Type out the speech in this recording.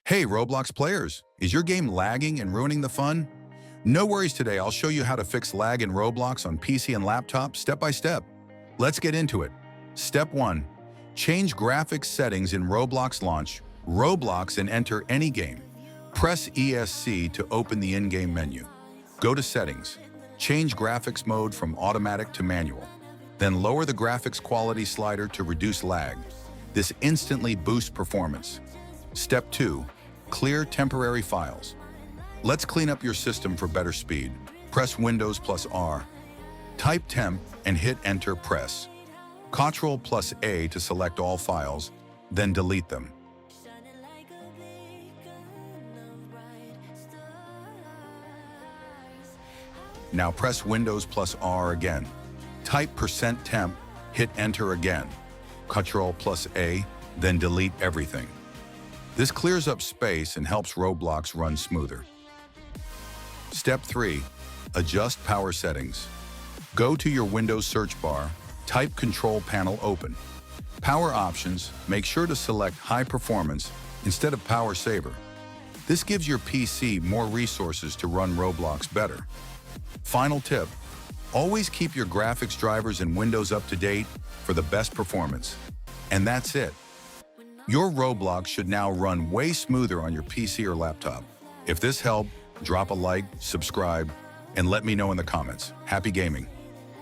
Hey Roblox players, is your game lagging and ruining the fun? No worries today, I'll show you how to fix lag in Roblox on PC and laptop step by step. Let's get into it. Step 1. Change graphics settings in Roblox Launch, Roblox and enter any game. Press ESC to open the in-game menu. Go to Settings. Change graphics mode from automatic to manual. Then lower the graphics quality slider to reduce lag. This instantly boosts performance. Step 2. Clear temporary files. Let's clean up your system for better speed. Press Windows plus R. Type temp and hit Enter press. Ctrl plus A to select all files, then delete them. Now press Windows plus R again. Type %temp, hit Enter again. Ctrl plus A, then delete everything. This clears up space and helps Roblox run smoother. Step 3. Adjust power settings. Go to your Windows search bar, type Control Panel Open. Power options, make sure to select High Performance instead of Power Saver. This gives your PC more resources to run Roblox better. Final tip, always keep your graphics drivers and Windows up to date for the best performance. And that's it. Your Roblox should now run way smoother on your PC or laptop. If this helped, drop a like, subscribe, and let me know in the comments. Happy gaming!